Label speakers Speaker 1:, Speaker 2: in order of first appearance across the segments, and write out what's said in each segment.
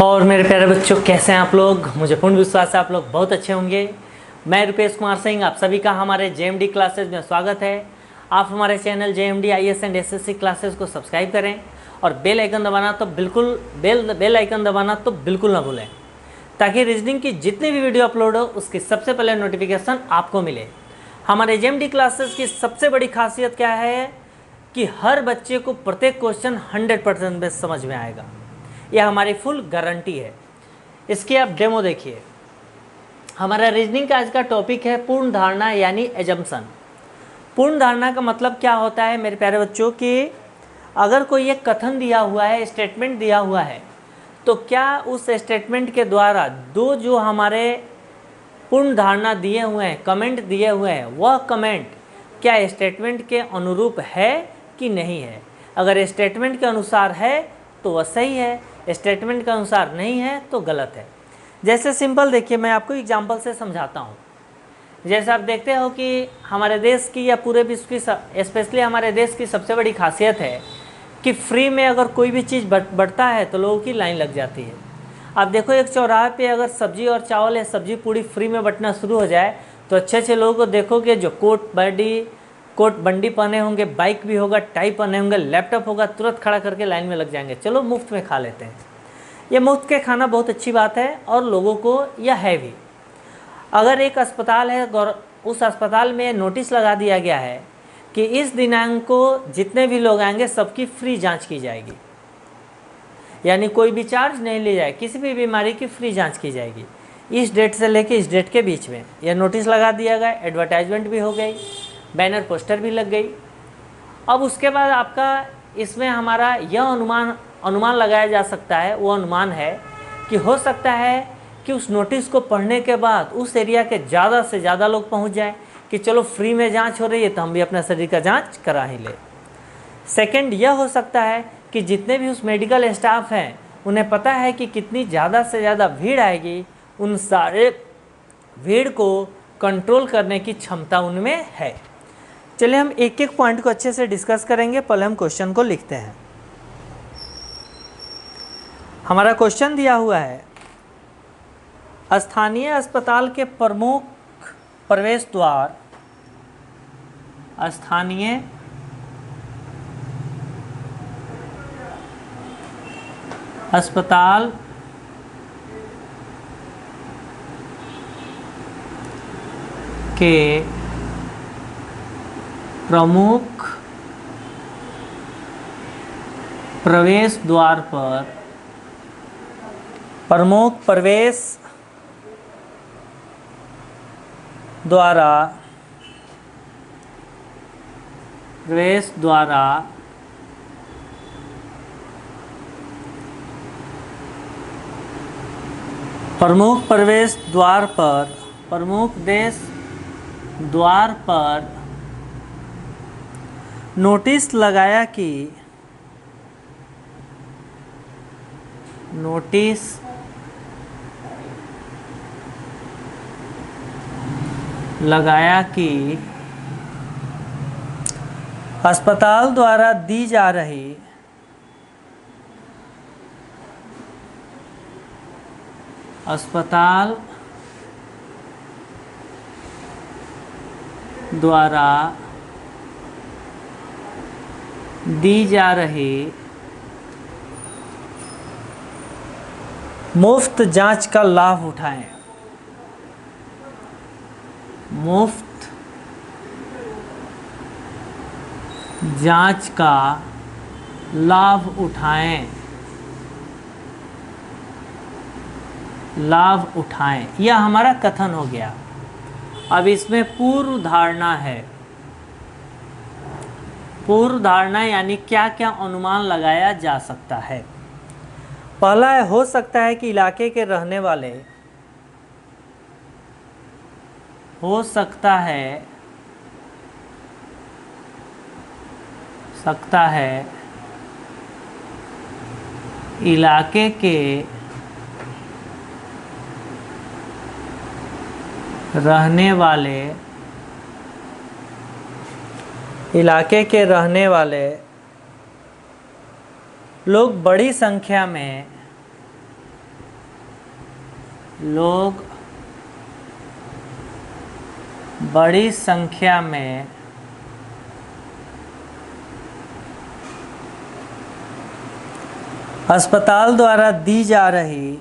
Speaker 1: और मेरे प्यारे बच्चों, कैसे हैं आप लोग। मुझे पूर्ण विश्वास है आप लोग बहुत अच्छे होंगे। मैं रुपेश कुमार सिंह, आप सभी का हमारे जेएमडी क्लासेस में स्वागत है। आप हमारे channel JMD IAS and SSC classes को सब्सक्राइब करें और बेल आइकन दबाना तो बिल्कुल ना भूलें, ताकि रीजनिंग की जितनी भी वीडियो अपलोड हो उसकी सबसे पहले नोटिफिकेशन आपको मिले। हमारे जेएमडी क्लासेस की सबसे बड़ी खासियत क्या है कि हर बच्चे को प्रत्येक क्वेश्चन 100% में समझ में आएगा। यह हमारी फुल गारंटी है। इसकी आप डेमो देखिए। हमारा रीजनिंग का आज का टॉपिक है पूर्ण धारणा यानी एजम्पशन। पूर्ण धारणा का मतलब क्या होता है मेरे प्यारे बच्चों कि अगर कोई एक कथन दिया हुआ है, स्टेटमेंट दिया हुआ है, तो क्या उस स्टेटमेंट के द्वारा दो जो हमारे पूर्ण धारणा दिए हुए हैं, कमेंट दिए हुए हैं, वह कमेंट क्या स्टेटमेंट के अनुरूप है कि नहीं है। अगर स्टेटमेंट के अनुसार है तो वह सही है, स्टेटमेंट के अनुसार नहीं है तो गलत है। जैसे सिंपल देखिए, मैं आपको एग्जांपल से समझाता हूँ। जैसे आप देखते हो कि हमारे देश की या पूरे विश्व की, स्पेशली हमारे देश की सबसे बड़ी खासियत है कि फ्री में अगर कोई भी चीज़ बढ़ता है तो लोगों की लाइन लग जाती है। आप देखो, एक चौराहे पे अगर सब्जी और चावल या सब्जी पूड़ी फ्री में बंटना शुरू हो जाए तो अच्छे अच्छे लोगों को देखोगे जो कोट बंडी पहने होंगे, बाइक भी होगा, टाई पहने होंगे, लैपटॉप होगा, तुरंत खड़ा करके लाइन में लग जाएंगे, चलो मुफ्त में खा लेते हैं। ये मुफ्त के खाना बहुत अच्छी बात है और लोगों को यह है भी। अगर एक अस्पताल है, उस अस्पताल में नोटिस लगा दिया गया है कि इस दिनांक को जितने भी लोग आएंगे सबकी फ्री जांच की जाएगी, यानी कोई भी चार्ज नहीं ली जाए, किसी भी बीमारी की फ्री जांच की जाएगी इस डेट से लेके इस डेट के बीच में, यह नोटिस लगा दिया गया। एडवर्टाइजमेंट भी हो गई, बैनर पोस्टर भी लग गई। अब उसके बाद आपका इसमें हमारा यह अनुमान लगाया जा सकता है, वो अनुमान है कि हो सकता है कि उस नोटिस को पढ़ने के बाद उस एरिया के ज़्यादा से ज़्यादा लोग पहुंच जाएं कि चलो फ्री में जांच हो रही है तो हम भी अपना शरीर का जांच करा ही ले। सेकंड, यह हो सकता है कि जितने भी उस मेडिकल स्टाफ हैं उन्हें पता है कि कितनी ज़्यादा से ज़्यादा भीड़ आएगी, उन सारे भीड़ को कंट्रोल करने की क्षमता उनमें है। चलिए हम एक एक पॉइंट को अच्छे से डिस्कस करेंगे। पहले हम क्वेश्चन को लिखते हैं। हमारा क्वेश्चन दिया हुआ है, स्थानीय अस्पताल के प्रमुख प्रवेश द्वार, स्थानीय अस्पताल के प्रमुख प्रवेश द्वार पर प्रमुख प्रवेश द्वारा प्रमुख प्रवेश द्वार पर नोटिस लगाया कि अस्पताल द्वारा दी जा रही मुफ्त जांच का लाभ उठाएं। मुफ्त जांच का लाभ उठाएं, यह हमारा कथन हो गया। अब इसमें पूर्व धारणा है। पूर्व धारणा यानी क्या क्या अनुमान लगाया जा सकता है। पहला है, हो सकता है कि इलाके के रहने वाले, इलाके के इलाके के रहने वाले लोग बड़ी संख्या में लोग बड़ी संख्या में अस्पताल द्वारा दी जा रही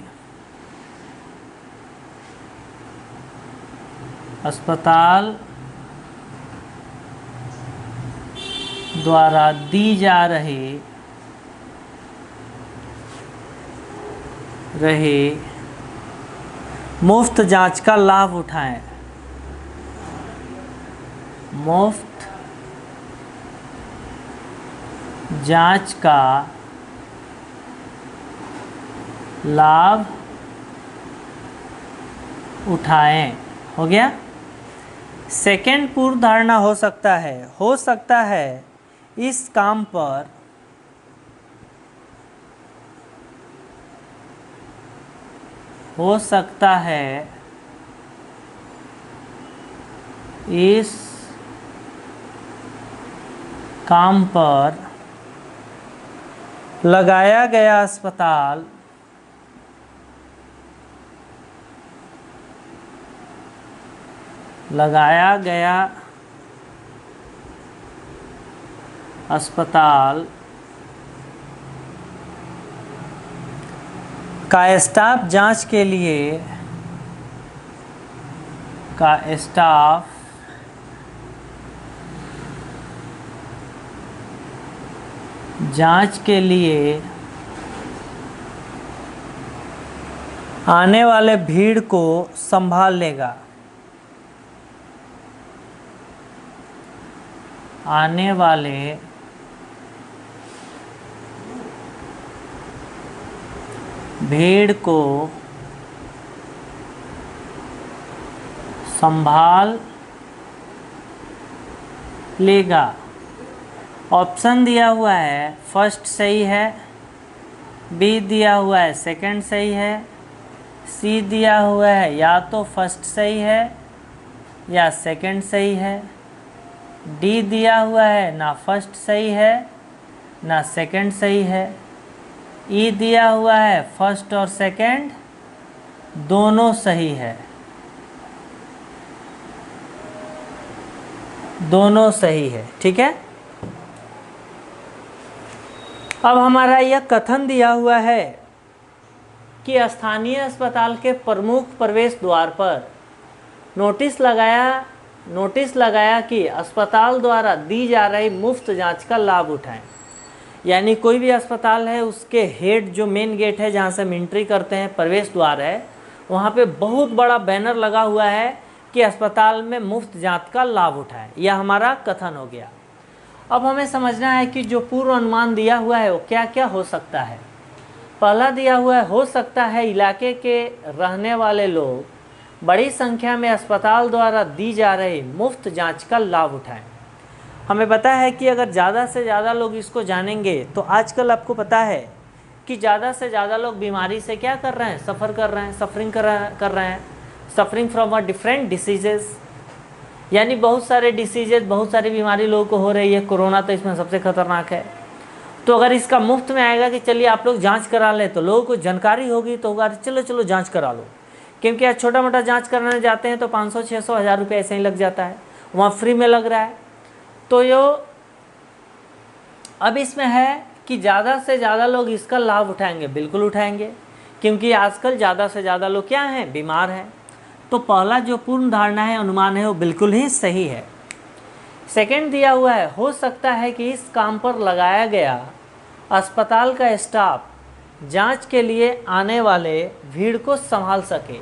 Speaker 1: मुफ्त जांच का लाभ उठाएं। मुफ्त जांच का लाभ उठाएं। हो गया। सेकेंड पूर्व धारणा हो सकता है इस काम पर लगाया गया अस्पताल का स्टाफ जांच के लिए आने वाले भीड़ को संभाल लेगा। आने वाले भीड़ को संभाल लेगा। ऑप्शन दिया हुआ है फर्स्ट सही है, बी दिया हुआ है सेकंड सही है, सी दिया हुआ है या तो फर्स्ट सही है या सेकंड सही है, डी दिया हुआ है ना फर्स्ट सही है ना सेकंड सही है, ई दिया हुआ है फर्स्ट और सेकंड दोनों सही है। दोनों सही है। ठीक है। अब हमारा यह कथन दिया हुआ है कि स्थानीय अस्पताल के प्रमुख प्रवेश द्वार पर नोटिस लगाया कि अस्पताल द्वारा दी जा रही मुफ्त जांच का लाभ उठाएं। यानी कोई भी अस्पताल है उसके हेड जो मेन गेट है जहाँ से हम एंट्री करते हैं, प्रवेश द्वार है, वहाँ पे बहुत बड़ा बैनर लगा हुआ है कि अस्पताल में मुफ्त जांच का लाभ उठाएं। यह हमारा कथन हो गया। अब हमें समझना है कि जो पूर्व अनुमान दिया हुआ है वो क्या क्या हो सकता है। पहला दिया हुआ है, हो सकता है इलाके के रहने वाले लोग बड़ी संख्या में अस्पताल द्वारा दी जा रही मुफ्त जांच का लाभ उठाएं। हमें पता है कि अगर ज़्यादा से ज़्यादा लोग इसको जानेंगे तो आजकल आपको पता है कि ज़्यादा से ज़्यादा लोग बीमारी से क्या कर रहे हैं, सफ़रिंग कर रहे हैं, suffering from a different diseases. यानी बहुत सारे डिसीजेज, बहुत सारी बीमारी लोगों को हो रही है। कोरोना तो इसमें सबसे खतरनाक है। तो अगर इसका मुफ्त में आएगा कि चलिए आप लोग जांच करा लें, तो लोगों को जानकारी होगी तो होगा चलो जांच करा लो। क्योंकि आज छोटा मोटा जांच कराने जाते हैं तो 500, 600, 1000 रुपये ऐसे ही लग जाता है, वहाँ फ्री में लग रहा है। तो यो अब इसमें है कि ज़्यादा से ज़्यादा लोग इसका लाभ उठाएंगे, बिल्कुल उठाएंगे, क्योंकि आजकल ज़्यादा से ज़्यादा लोग क्या हैं, बीमार हैं। तो पहला जो पूर्ण धारणा है, अनुमान है, वो बिल्कुल ही सही है। सेकंड दिया हुआ है, हो सकता है कि इस काम पर लगाया गया अस्पताल का स्टाफ जांच के लिए आने वाले भीड़ को संभाल सके।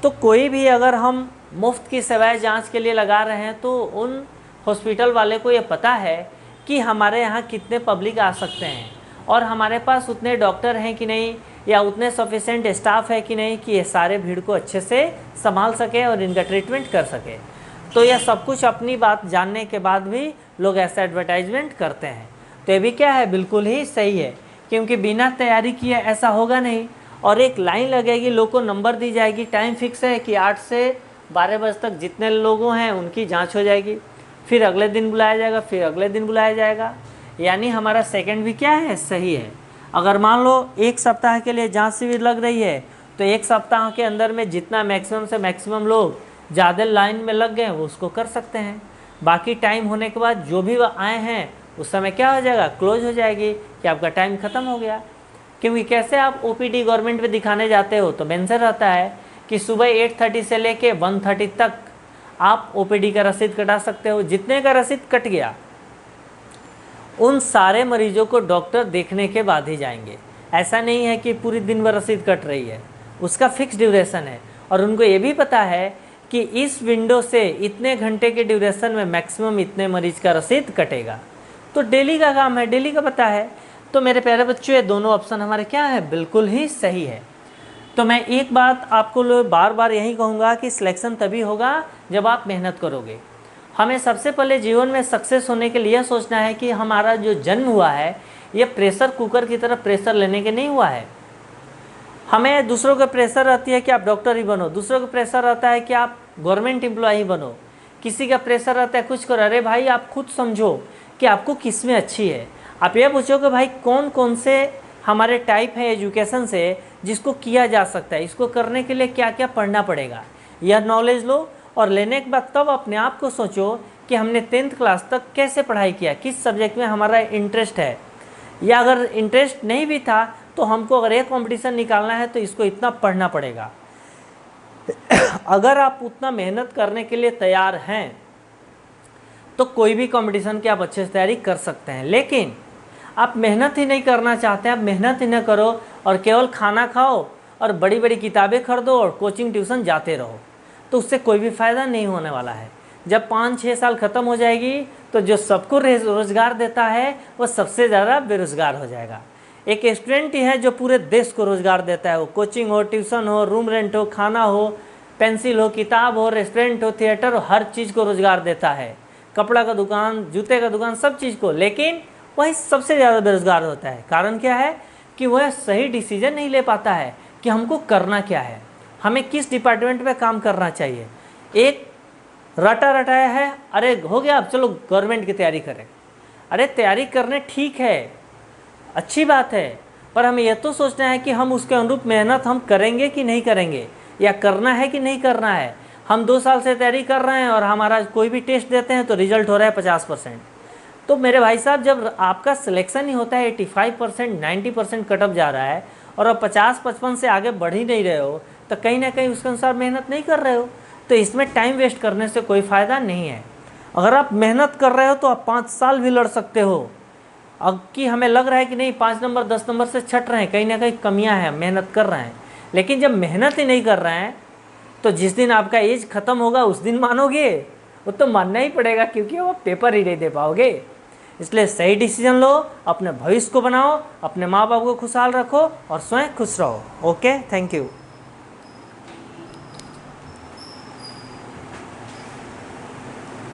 Speaker 1: तो कोई भी अगर हम मुफ्त की सेवाएं जांच के लिए लगा रहे हैं तो उन हॉस्पिटल वाले को ये पता है कि हमारे यहाँ कितने पब्लिक आ सकते हैं और हमारे पास उतने डॉक्टर हैं कि नहीं, या उतने सफिशेंट स्टाफ है कि नहीं कि ये सारे भीड़ को अच्छे से संभाल सके और इनका ट्रीटमेंट कर सके। तो यह सब कुछ अपनी बात जानने के बाद भी लोग ऐसा एडवर्टाइजमेंट करते हैं। तो ये भी क्या है, बिल्कुल ही सही है, क्योंकि बिना तैयारी किए ऐसा होगा नहीं। और एक लाइन लगेगी, लोग को नंबर दी जाएगी, टाइम फिक्स है कि 8 से 12 बजे तक जितने लोगों हैं उनकी जाँच हो जाएगी, फिर अगले दिन बुलाया जाएगा, फिर अगले दिन बुलाया जाएगा। यानी हमारा सेकंड भी क्या है, सही है। अगर मान लो 1 सप्ताह के लिए जांच शिविर लग रही है तो एक सप्ताह के अंदर में जितना मैक्सिमम से मैक्सिमम लोग ज़्यादा लाइन में लग गए वो उसको कर सकते हैं। बाकी टाइम होने के बाद जो भी वह आए हैं उस समय क्या हो जाएगा, क्लोज हो जाएगी कि आपका टाइम ख़त्म हो गया। क्योंकि कैसे आप ओपीडी गवर्नमेंट में दिखाने जाते हो तो मेंशन रहता है कि सुबह 8:30 से लेके 1:30 तक आप ओपीडी का रसीद कटा सकते हो। जितने का रसीद कट गया उन सारे मरीजों को डॉक्टर देखने के बाद ही जाएंगे। ऐसा नहीं है कि पूरी दिन भर रसीद कट रही है, उसका फिक्स ड्यूरेशन है। और उनको ये भी पता है कि इस विंडो से इतने घंटे के ड्यूरेशन में मैक्सिमम इतने मरीज का रसीद कटेगा। तो डेली का काम है, डेली का पता है। तो मेरे प्यारे बच्चों ये दोनों ऑप्शन हमारे क्या है, बिल्कुल ही सही है। तो मैं एक बात आपको बार बार यही कहूँगा कि सिलेक्शन तभी होगा जब आप मेहनत करोगे। हमें सबसे पहले जीवन में सक्सेस होने के लिए सोचना है कि हमारा जो जन्म हुआ है ये प्रेशर कुकर की तरह प्रेशर लेने के नहीं हुआ है। हमें दूसरों का प्रेशर रहती है कि आप डॉक्टर ही बनो, दूसरों का प्रेशर रहता है कि आप गवर्नमेंट एम्प्लॉय ही बनो, किसी का प्रेशर रहता है कुछ करो। अरे भाई आप खुद समझो कि आपको किस में अच्छी है। आप ये पूछो कि भाई कौन कौन से हमारे टाइप है एजुकेशन से जिसको किया जा सकता है, इसको करने के लिए क्या क्या पढ़ना पड़ेगा, यह नॉलेज लो। और लेने के बाद तब अपने आप को सोचो कि हमने 10th क्लास तक कैसे पढ़ाई किया, किस सब्जेक्ट में हमारा इंटरेस्ट है, या अगर इंटरेस्ट नहीं भी था तो हमको अगर एक कंपटीशन निकालना है तो इसको इतना पढ़ना पड़ेगा। अगर आप उतना मेहनत करने के लिए तैयार हैं तो कोई भी कंपटीशन की आप अच्छे से तैयारी कर सकते हैं। लेकिन आप मेहनत ही नहीं करना चाहते, आप मेहनत ही न करो और केवल खाना खाओ और बड़ी बड़ी किताबें खरीदो और कोचिंग ट्यूशन जाते रहो, तो उससे कोई भी फ़ायदा नहीं होने वाला है। जब 5-6 साल ख़त्म हो जाएगी तो जो सबको रोज़गार देता है वो सबसे ज़्यादा बेरोज़गार हो जाएगा। एक स्टूडेंट ही है जो पूरे देश को रोज़गार देता है, वो कोचिंग हो, ट्यूशन हो, रूम रेंट हो, खाना हो, पेंसिल हो, किताब हो, रेस्टोरेंट हो, थिएटर हो, हर चीज़ को रोज़गार देता है, कपड़ा का दुकान, जूते का दुकान, सब चीज़ को। लेकिन वही सबसे ज़्यादा बेरोज़गार होता है। कारण क्या है कि वह सही डिसीजन नहीं ले पाता है कि हमको करना क्या है, हमें किस डिपार्टमेंट में काम करना चाहिए। एक रटाया है, अरे हो गया अब चलो गवर्नमेंट की तैयारी करें। अरे तैयारी करने ठीक है, अच्छी बात है, पर हमें यह तो सोचना है कि हम उसके अनुरूप मेहनत हम करेंगे कि नहीं करेंगे, या करना है कि नहीं करना है। हम 2 साल से तैयारी कर रहे हैं और हमारा कोई भी टेस्ट देते हैं तो रिजल्ट हो रहा है 50%। तो मेरे भाई साहब जब आपका सिलेक्शन ही होता है 85%, 90% कटअप जा रहा है और अब 50-55 से आगे बढ़ ही नहीं रहे हो, तो कहीं ना कहीं उसके अनुसार मेहनत नहीं कर रहे हो। तो इसमें टाइम वेस्ट करने से कोई फ़ायदा नहीं है। अगर आप मेहनत कर रहे हो तो आप 5 साल भी लड़ सकते हो। अब कि हमें लग रहा है कि नहीं 5 नंबर 10 नंबर से छट रहे हैं, कहीं ना कहीं कमियां हैं, मेहनत कर रहे हैं। लेकिन जब मेहनत ही नहीं कर रहे हैं तो जिस दिन आपका एज ख़त्म होगा उस दिन मानोगे, वो तो मानना ही पड़ेगा, क्योंकि वो पेपर ही नहीं दे पाओगे। इसलिए सही डिसीजन लो, अपने भविष्य को बनाओ, अपने माँ बाप को खुशहाल रखो और स्वयं खुश रहो। Okay, thank you.